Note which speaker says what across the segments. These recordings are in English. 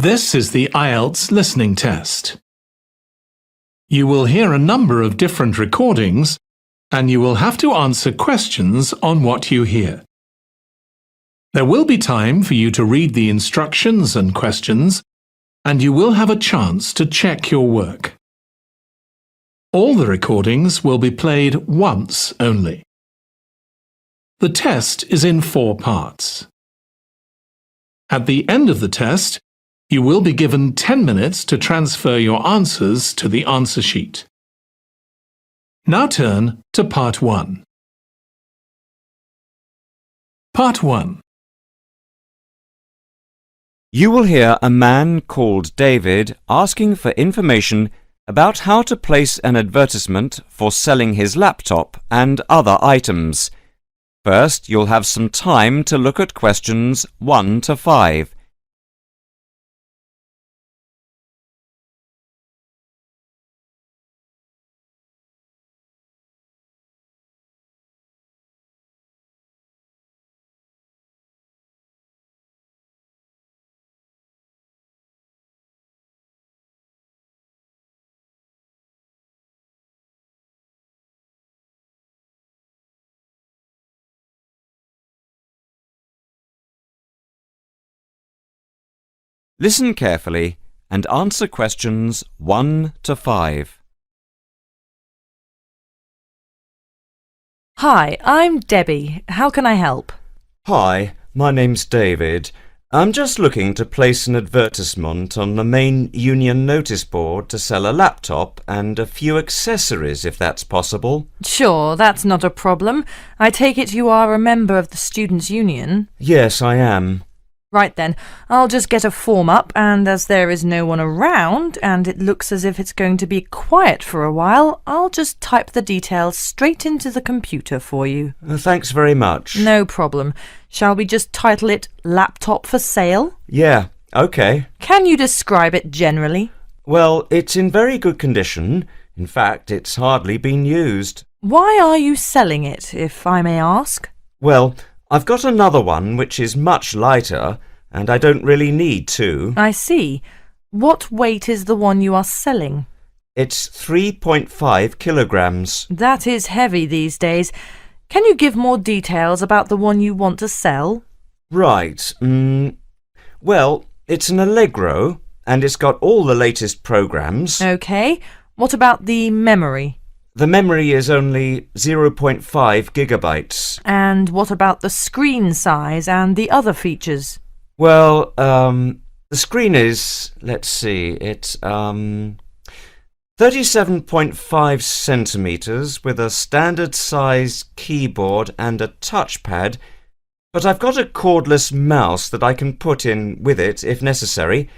Speaker 1: This is the IELTS listening test. You will hear a number of different recordings and you will have to answer questions on what you hear. There will be time for you to read the instructions and questions, and you will have a chance to check your work. All the recordings will be played once only. The test is in 4 parts. At the end of the test, you will be given 10 minutes to transfer your answers to the answer sheet. Now turn to Part 1. Part 1.
Speaker 2: You will hear a man called David asking for information about how to place an advertisement for selling his laptop and other items. First, you'll have some time to look at questions 1 to 5. Listen carefully and answer questions 1 to 5.
Speaker 3: Hi, I'm Debbie. How can I help?
Speaker 2: Hi, my name's David. I'm just looking to place an advertisement on the main union notice board to sell a laptop and a few accessories, if that's possible.
Speaker 3: Sure, that's not a problem. I take it you are a member of the Students' Union?
Speaker 2: Yes, I am.
Speaker 3: Right then, I'll just get a form up, and as there is no one around, and it looks as if it's going to be quiet for a while, I'll just type the details straight into the computer for you.
Speaker 2: Thanks very much.
Speaker 3: No problem. Shall we just title it Laptop for Sale?
Speaker 2: Yeah, OK.
Speaker 3: Can you describe it generally?
Speaker 2: Well, it's in very good condition. In fact, it's hardly been used.
Speaker 3: Why are you selling it, if I may ask?
Speaker 2: Well, I've got another one which is much lighter, and I don't really need two.
Speaker 3: I see. What weight is the one you are selling?
Speaker 2: It's 3.5 kilograms.
Speaker 3: That is heavy these days. Can you give more details about the one you want to sell?
Speaker 2: Right. Well, it's an Allegro, and it's got all the latest programs.
Speaker 3: OK. What about the memory?
Speaker 2: The memory is only 0.5 gigabytes.
Speaker 3: And what about the screen size and the other features?
Speaker 2: Well, the screen is, let's see, it's 37.5 centimetres with a standard size keyboard and a touchpad, but I've got a cordless mouse that I can put in with it if necessary.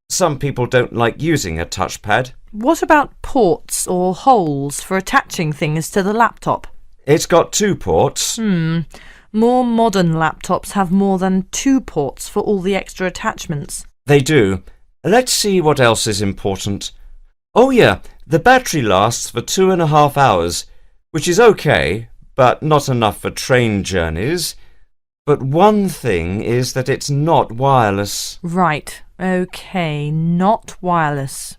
Speaker 2: Some people don't like using a touchpad.
Speaker 3: What about ports or holes for attaching things to the laptop?
Speaker 2: It's got 2 ports.
Speaker 3: More modern laptops have more than 2 ports for all the extra attachments.
Speaker 2: They do. Let's see what else is important. Oh yeah, the battery lasts for 2.5 hours, which is okay, but not enough for train journeys. But one thing is that it's not wireless.
Speaker 3: Right, OK, not wireless.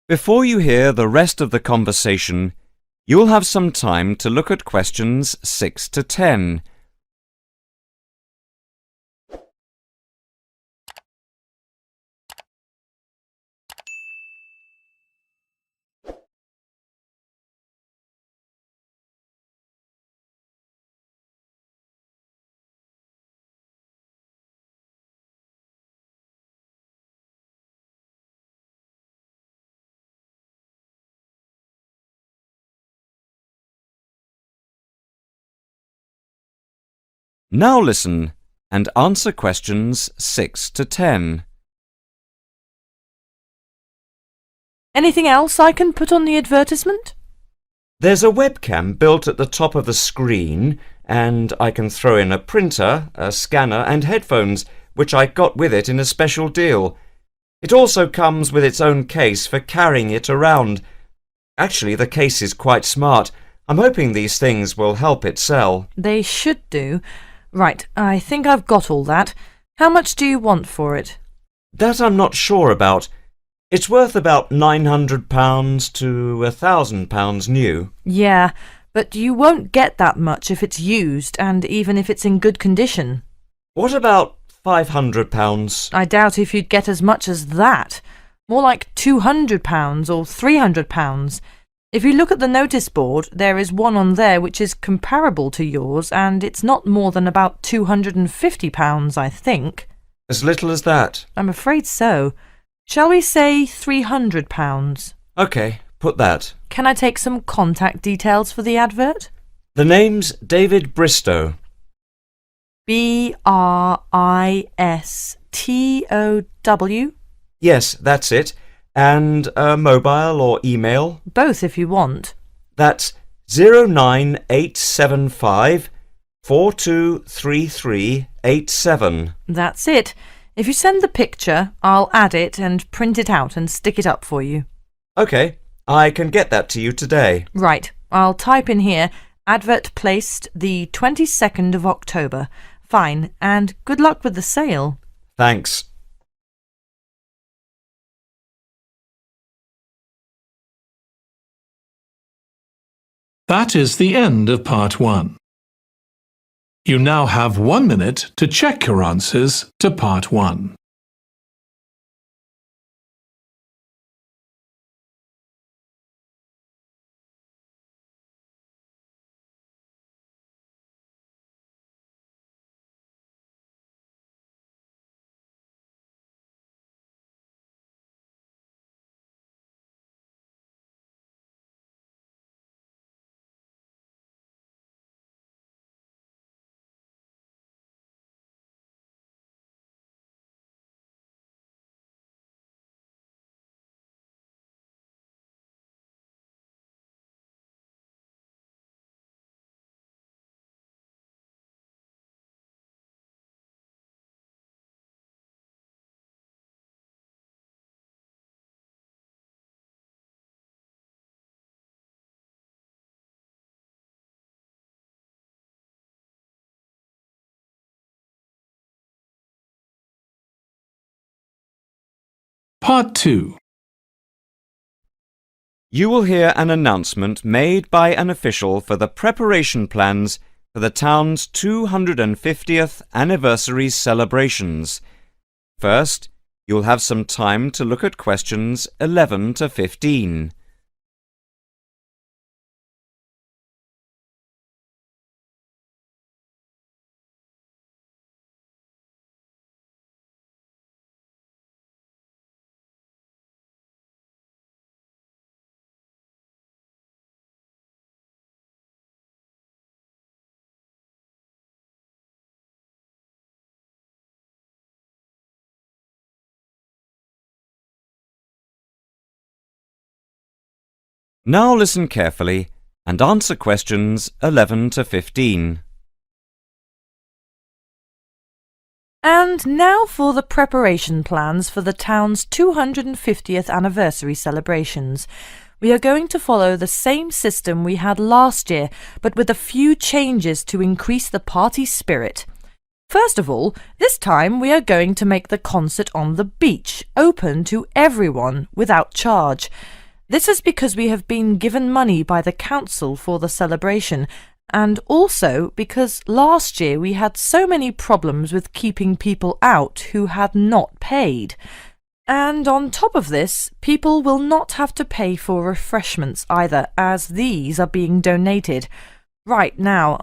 Speaker 2: Before you hear the rest of the conversation, you'll have some time to look at questions 6 to 10. Now listen and answer questions 6 to 10.
Speaker 3: Anything else I can put on the advertisement?
Speaker 2: There's a webcam built at the top of the screen, and I can throw in a printer, a scanner and headphones, which I got with it in a special deal. It also comes with its own case for carrying it around. Actually, the case is quite smart. I'm hoping these things will help it sell.
Speaker 3: They should do. Right, I think I've got all that. How much do you want for it?
Speaker 2: That I'm not sure about. It's worth about £900 to £1,000 new.
Speaker 3: Yeah, but you won't get that much if it's used, and even if it's in good condition.
Speaker 2: What about £500?
Speaker 3: I doubt if you'd get as much as that. More like £200 or £300. If you look at the notice board, there is one on there which is comparable to yours, and it's not more than about £250, I think.
Speaker 2: As little as that?
Speaker 3: I'm afraid so. Shall we say £300?
Speaker 2: OK, put that.
Speaker 3: Can I take some contact details for the advert?
Speaker 2: The name's David Bristow.
Speaker 3: Bristow?
Speaker 2: Yes, that's it. And a mobile or email?
Speaker 3: Both if you want.
Speaker 2: That's 09875 423387.
Speaker 3: That's it. If you send the picture, I'll add it and print it out and stick it up for you.
Speaker 2: OK, I can get that to you today.
Speaker 3: Right, I'll type in here, advert placed the 22nd of October. Fine, and good luck with the sale.
Speaker 2: Thanks.
Speaker 1: That is the end of part 1. You now have 1 minute to check your answers to part 1. Part 2.
Speaker 2: You will hear an announcement made by an official for the preparation plans for the town's 250th anniversary celebrations. First, you'll have some time to look at questions 11 to 15. Now listen carefully and answer questions 11 to 15.
Speaker 3: And now for the preparation plans for the town's 250th anniversary celebrations. We are going to follow the same system we had last year, but with a few changes to increase the party spirit. First of all, this time we are going to make the concert on the beach open to everyone without charge. This is because we have been given money by the council for the celebration, and also because last year we had so many problems with keeping people out who had not paid. And on top of this, people will not have to pay for refreshments either, as these are being donated. Right now,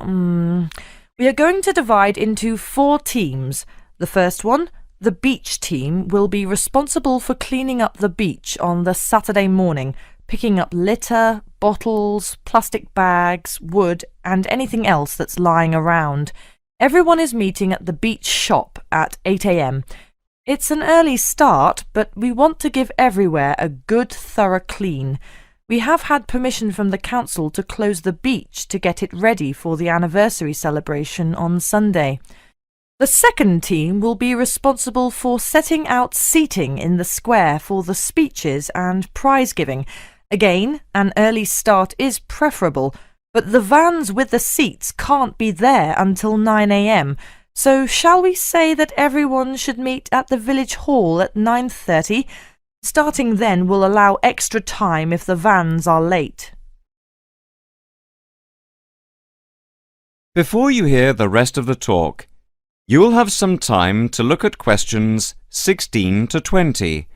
Speaker 3: we are going to divide into 4 teams. The first one, the beach team, will be responsible for cleaning up the beach on the Saturday morning, picking up litter, bottles, plastic bags, wood, and anything else that's lying around. Everyone is meeting at the beach shop at 8 a.m. It's an early start, but we want to give everywhere a good, thorough clean. We have had permission from the council to close the beach to get it ready for the anniversary celebration on Sunday. The second team will be responsible for setting out seating in the square for the speeches and prize giving. Again, an early start is preferable, But the vans with the seats can't be there until 9 a.m., so shall we say that everyone should meet at the village hall at 9:30? Starting then will allow extra time if the vans are late.
Speaker 2: Before you hear the rest of the talk, you will have some time to look at questions 16 to 20.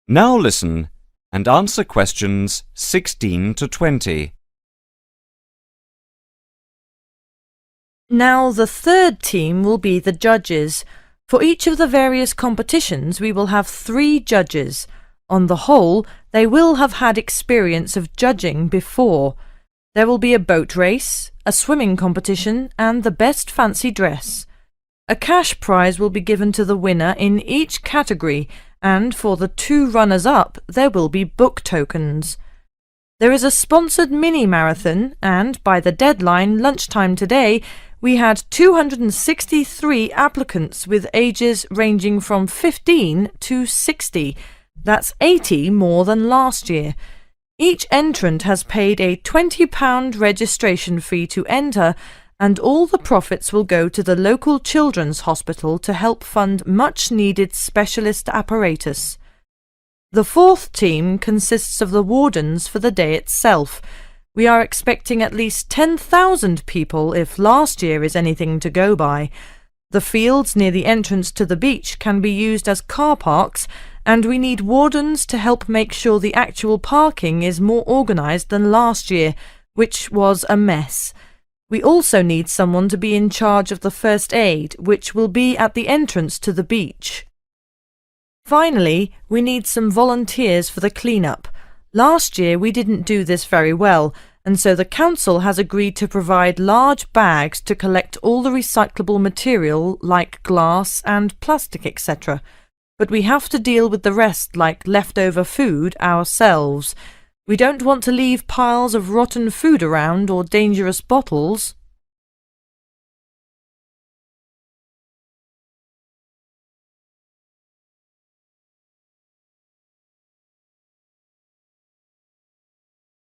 Speaker 2: Now listen and answer questions 16 to 20.
Speaker 3: Now the third team will be the judges. For each of the various competitions we will have 3 judges. On the whole, they will have had experience of judging before. There will be a boat race, a swimming competition, and the best fancy dress. A cash prize will be given to the winner in each category, and for the 2 runners-up there will be book tokens. There is a sponsored mini-marathon, and by the deadline lunchtime today, we had 263 applicants with ages ranging from 15 to 60. That's 80 more than last year. Each entrant has paid a £20 registration fee to enter, and all the profits will go to the local children's hospital to help fund much-needed specialist apparatus. The 4th team consists of the wardens for the day itself. We are expecting at least 10,000 people if last year is anything to go by. The fields near the entrance to the beach can be used as car parks, and we need wardens to help make sure the actual parking is more organised than last year, which was a mess. We also need someone to be in charge of the first aid, which will be at the entrance to the beach. Finally, we need some volunteers for the clean-up. Last year we didn't do this very well, and so the council has agreed to provide large bags to collect all the recyclable material like glass and plastic, etc. But we have to deal with the rest like leftover food ourselves. We don't want to leave piles of rotten food around or dangerous bottles.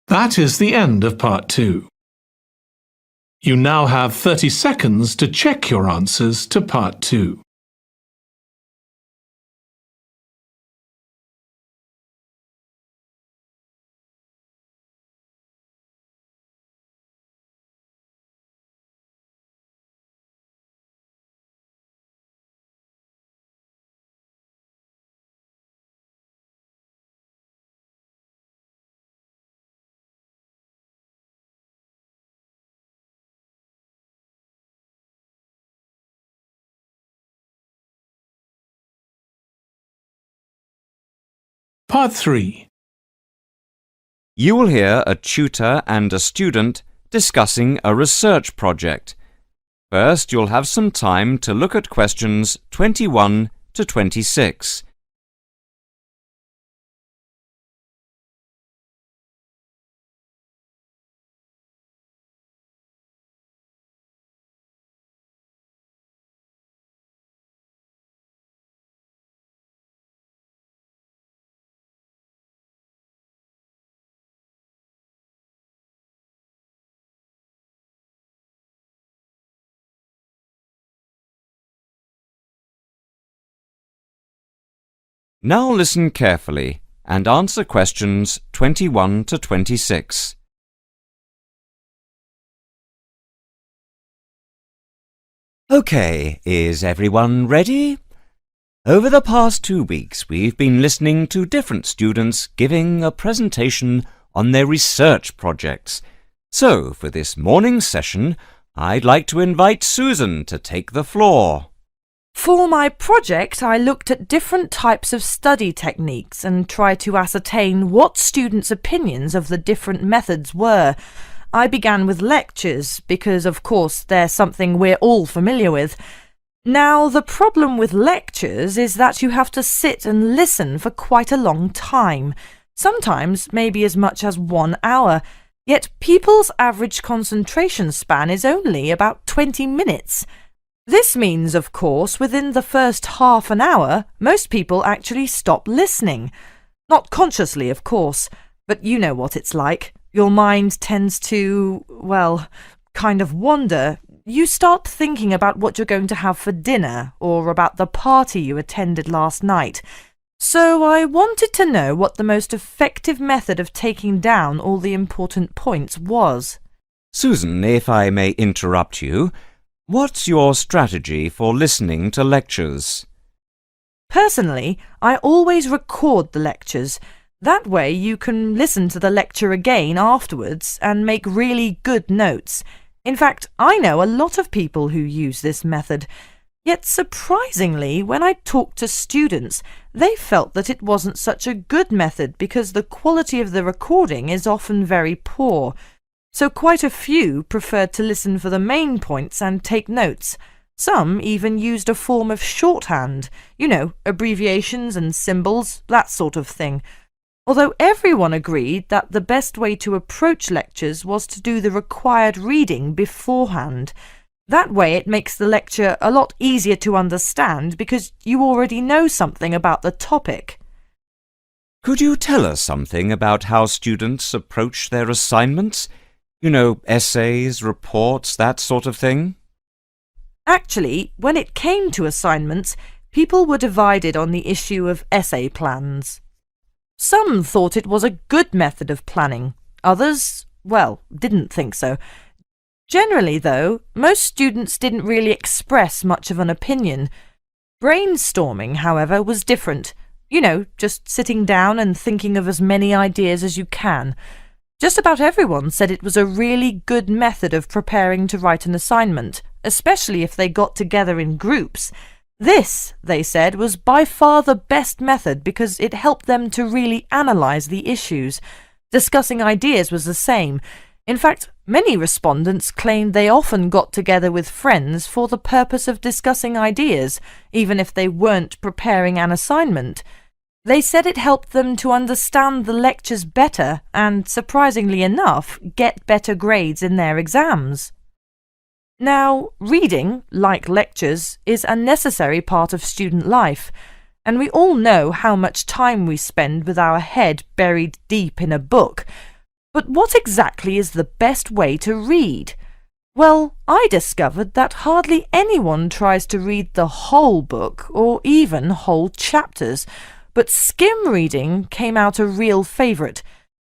Speaker 1: That is the end of part 2. You now have 30 seconds to check your answers to part 2. Part 3.
Speaker 2: You will hear a tutor and a student discussing a research project. First, you'll have some time to look at questions 21 to 26. Now listen carefully and answer questions 21 to 26. OK, is everyone ready? Over the past 2 weeks, we've been listening to different students giving a presentation on their research projects. So, for this morning's session, I'd like to invite Susan to take the floor.
Speaker 3: For my project, I looked at different types of study techniques and tried to ascertain what students' opinions of the different methods were. I began with lectures because, of course, they're something we're all familiar with. Now, the problem with lectures is that you have to sit and listen for quite a long time, sometimes maybe as much as 1 hour, yet people's average concentration span is only about 20 minutes. This means, of course, within the first half an hour, most people actually stop listening. Not consciously, of course, but you know what it's like. Your mind tends to, well, kind of wander. You start thinking about what you're going to have for dinner or about the party you attended last night. So I wanted to know what the most effective method of taking down all the important points was.
Speaker 2: Susan, if I may interrupt you, what's your strategy for listening to lectures?
Speaker 3: Personally, I always record the lectures. That way you can listen to the lecture again afterwards and make really good notes. In fact, I know a lot of people who use this method. Yet surprisingly, when I talked to students, they felt that it wasn't such a good method because the quality of the recording is often very poor. So quite a few preferred to listen for the main points and take notes. Some even used a form of shorthand, abbreviations and symbols, that sort of thing. Although everyone agreed that the best way to approach lectures was to do the required reading beforehand. That way it makes the lecture a lot easier to understand because you already know something about the topic.
Speaker 2: Could you tell us something about how students approach their assignments? Essays, reports, that sort of thing?
Speaker 3: Actually, when it came to assignments, people were divided on the issue of essay plans. Some thought it was a good method of planning. Others, didn't think so. Generally, though, most students didn't really express much of an opinion. Brainstorming, however, was different. Just sitting down and thinking of as many ideas as you can. Just about everyone said it was a really good method of preparing to write an assignment, especially if they got together in groups. This, they said, was by far the best method because it helped them to really analyse the issues. Discussing ideas was the same. In fact, many respondents claimed they often got together with friends for the purpose of discussing ideas, even if they weren't preparing an assignment. They said it helped them to understand the lectures better and, surprisingly enough, get better grades in their exams. Now, reading, like lectures, is a necessary part of student life, and we all know how much time we spend with our head buried deep in a book. But what exactly is the best way to read? Well, I discovered that hardly anyone tries to read the whole book or even whole chapters, but skim reading came out a real favourite.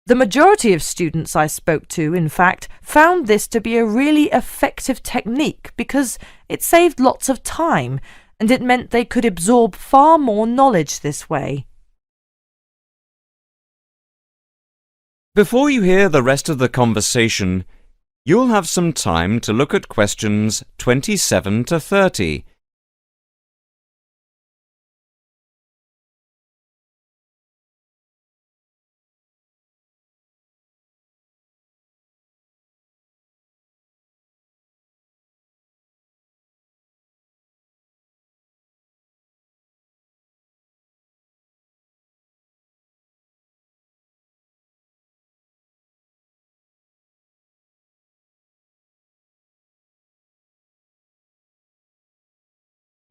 Speaker 3: The majority of students I spoke to, in fact, found this to be a really effective technique because it saved lots of time and it meant they could absorb far more knowledge this way.
Speaker 2: Before you hear the rest of the conversation, you'll have some time to look at questions 27 to 30.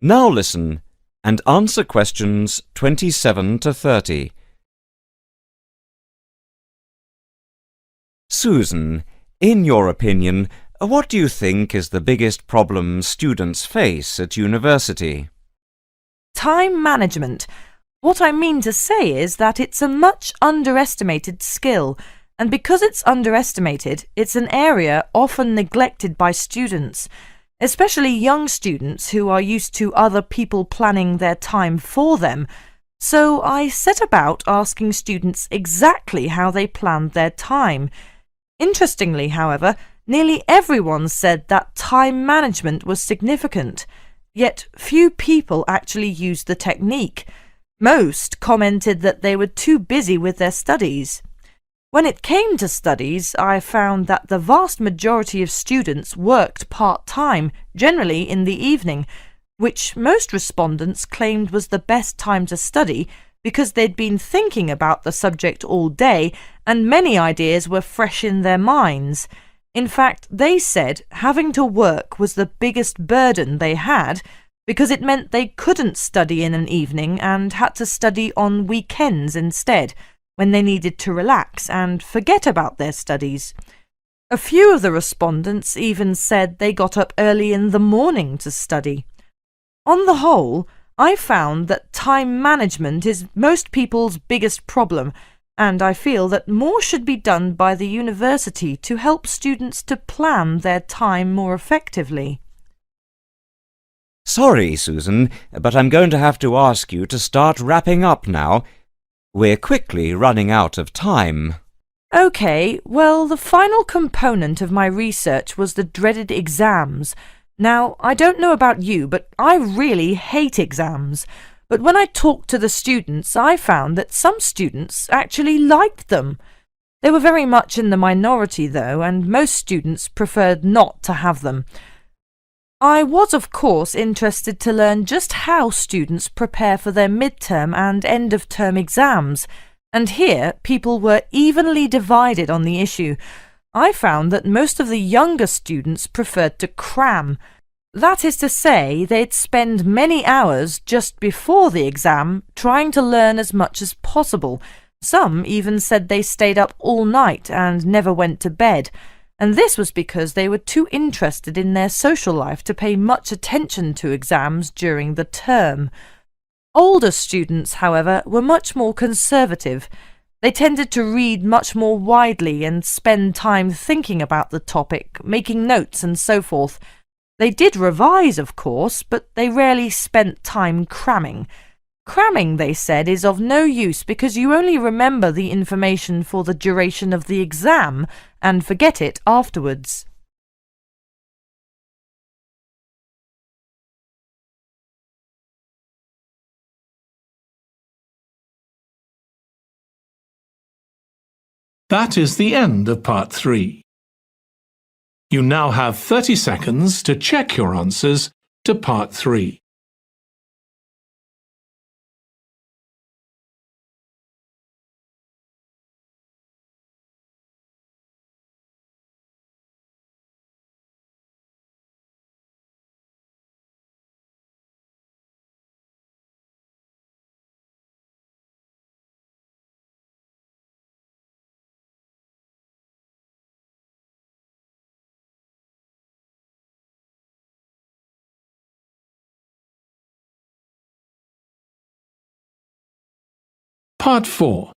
Speaker 2: Now listen and answer questions 27 to 30. Susan, in your opinion, what do you think is the biggest problem students face at university?
Speaker 3: Time management. What I mean to say is that it's a much underestimated skill, and because it's underestimated, it's an area often neglected by students, especially young students who are used to other people planning their time for them. So I set about asking students exactly how they planned their time. Interestingly, however, nearly everyone said that time management was significant, yet few people actually used the technique. Most commented that they were too busy with their studies. When it came to studies, I found that the vast majority of students worked part-time, generally in the evening, which most respondents claimed was the best time to study because they'd been thinking about the subject all day and many ideas were fresh in their minds. In fact, they said having to work was the biggest burden they had because it meant they couldn't study in an evening and had to study on weekends instead, when they needed to relax and forget about their studies. A few of the respondents even said they got up early in the morning to study. On the whole, I found that time management is most people's biggest problem, and I feel that more should be done by the university to help students to plan their time more effectively.
Speaker 2: Sorry, Susan, but I'm going to have to ask you to start wrapping up now. We're quickly running out of time.
Speaker 3: OK, well, the final component of my research was the dreaded exams. Now, I don't know about you, but I really hate exams. But when I talked to the students, I found that some students actually liked them. They were very much in the minority, though, and most students preferred not to have them. I was, of course, interested to learn just how students prepare for their midterm and end-of-term exams, and here people were evenly divided on the issue. I found that most of the younger students preferred to cram. That is to say, they'd spend many hours just before the exam trying to learn as much as possible. Some even said they stayed up all night and never went to bed. And this was because they were too interested in their social life to pay much attention to exams during the term. Older students, however, were much more conservative. They tended to read much more widely and spend time thinking about the topic, making notes and so forth. They did revise, of course, but they rarely spent time cramming. Cramming, they said, is of no use because you only remember the information for the duration of the exam and forget it afterwards.
Speaker 1: That is the end of part 3. You now have 30 seconds to check your answers to part 3. Part 4.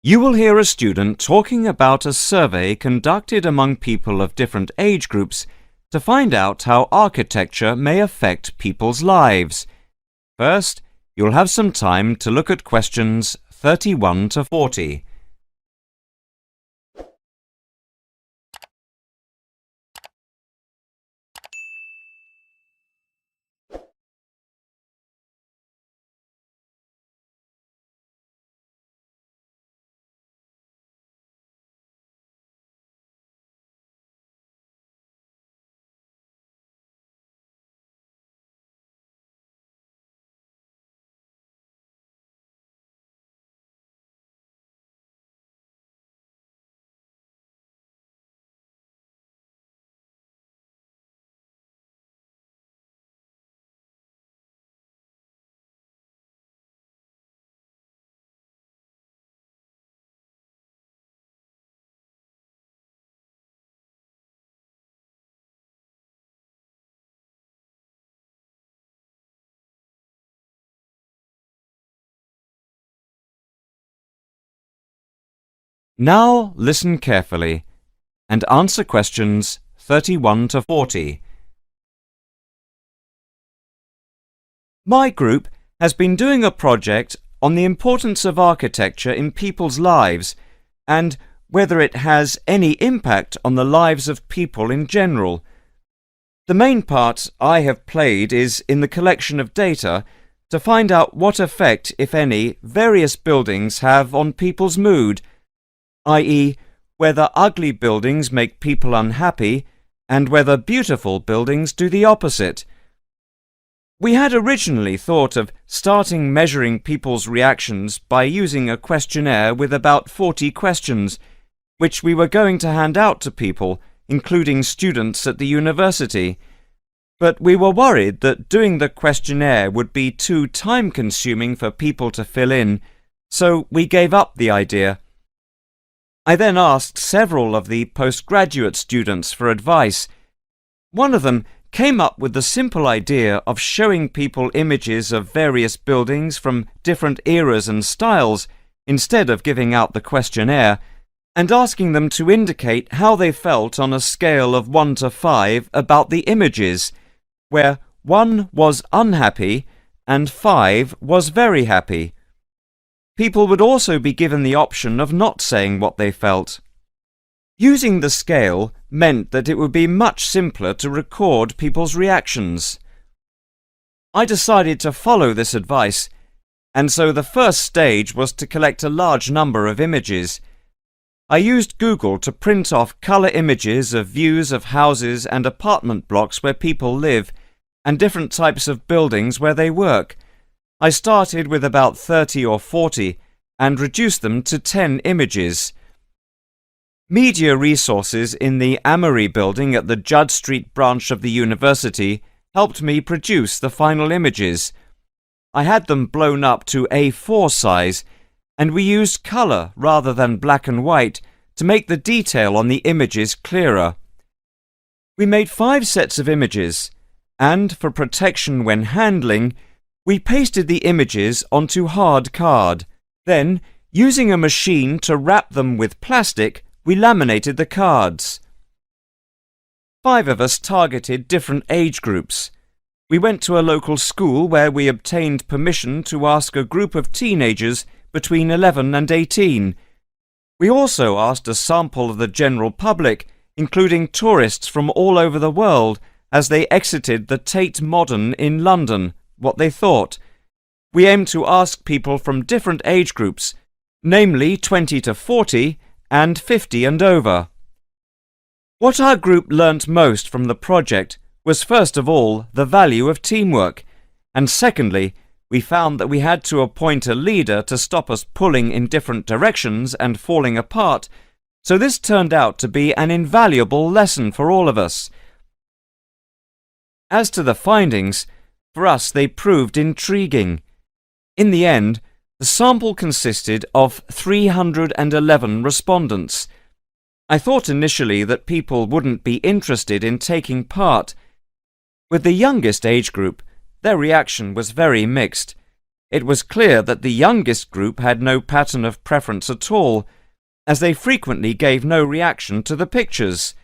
Speaker 2: You will hear a student talking about a survey conducted among people of different age groups to find out how architecture may affect people's lives. First, you'll have some time to look at questions 31 to 40. Now listen carefully and answer questions 31 to 40. My group has been doing a project on the importance of architecture in people's lives and whether it has any impact on the lives of people in general. The main part I have played is in the collection of data, to find out what effect, if any, various buildings have on people's mood, i.e., whether ugly buildings make people unhappy and whether beautiful buildings do the opposite. We had originally thought of starting measuring people's reactions by using a questionnaire with about 40 questions, which we were going to hand out to people, including students at the university. But we were worried that doing the questionnaire would be too time-consuming for people to fill in, so we gave up the idea. I then asked several of the postgraduate students for advice. One of them came up with the simple idea of showing people images of various buildings from different eras and styles instead of giving out the questionnaire, and asking them to indicate how they felt on a scale of 1 to 5 about the images, where 1 was unhappy and 5 was very happy. People would also be given the option of not saying what they felt. Using the scale meant that it would be much simpler to record people's reactions. I decided to follow this advice, and so the first stage was to collect a large number of images. I used Google to print off colour images of views of houses and apartment blocks where people live, and different types of buildings where they work. I started with about 30 or 40 and reduced them to 10 images. Media resources in the Amory building at the Judd Street branch of the university helped me produce the final images. I had them blown up to A4 size, and we used colour rather than black and white to make the detail on the images clearer. We made 5 sets of images, and for protection when handling, we pasted the images onto hard card. Then, using a machine to wrap them with plastic, we laminated the cards. 5 of us targeted different age groups. We went to a local school where we obtained permission to ask a group of teenagers between 11 and 18. We also asked a sample of the general public, including tourists from all over the world, as they exited the Tate Modern in London, what they thought. We aimed to ask people from different age groups, namely 20 to 40 and 50 and over. What our group learnt most from the project was first of all the value of teamwork, and secondly, we found that we had to appoint a leader to stop us pulling in different directions and falling apart, so this turned out to be an invaluable lesson for all of us. As to the findings, for us they proved intriguing. In the end, the sample consisted of 311 respondents. I thought initially that people wouldn't be interested in taking part. With the youngest age group, their reaction was very mixed. It was clear that the youngest group had no pattern of preference at all, as they frequently gave no reaction to the pictures.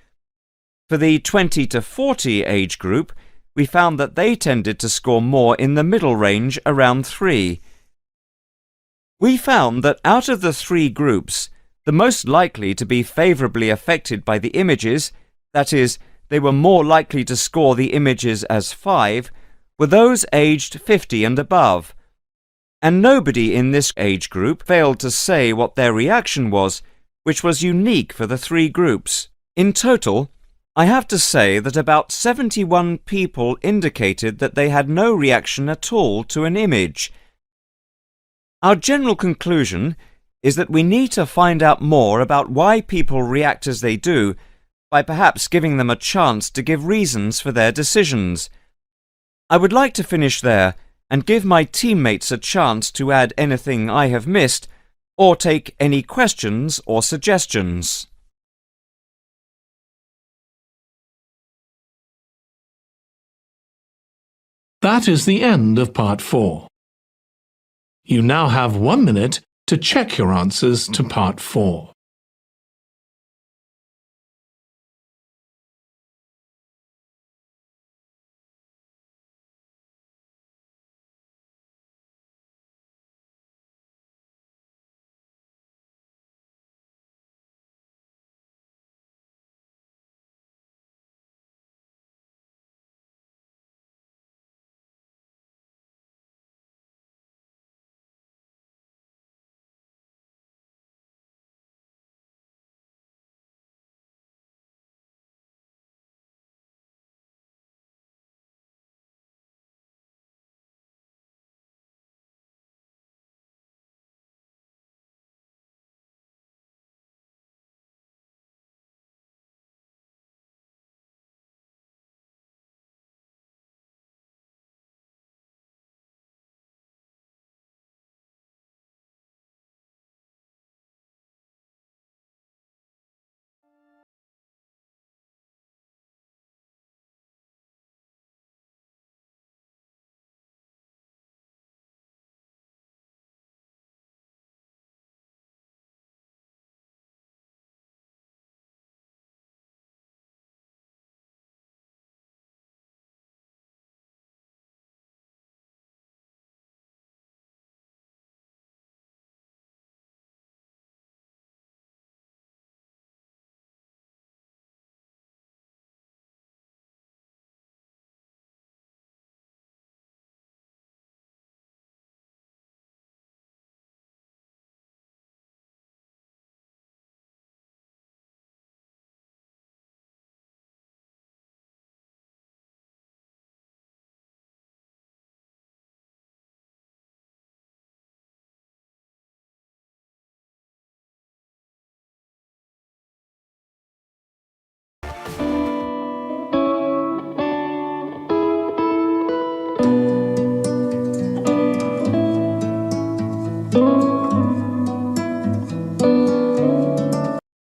Speaker 2: For the 20 to 40 age group, we found that they tended to score more in the middle range, around 3. We found that out of the 3 groups, the most likely to be favourably affected by the images, that is, they were more likely to score the images as 5, were those aged 50 and above. And nobody in this age group failed to say what their reaction was, which was unique for the 3 groups. In total, I have to say that about 71 people indicated that they had no reaction at all to an image. Our general conclusion is that we need to find out more about why people react as they do, by perhaps giving them a chance to give reasons for their decisions. I would like to finish there and give my teammates a chance to add anything I have missed or take any questions or suggestions.
Speaker 1: That is the end of part 4. You now have 1 minute to check your answers to part 4.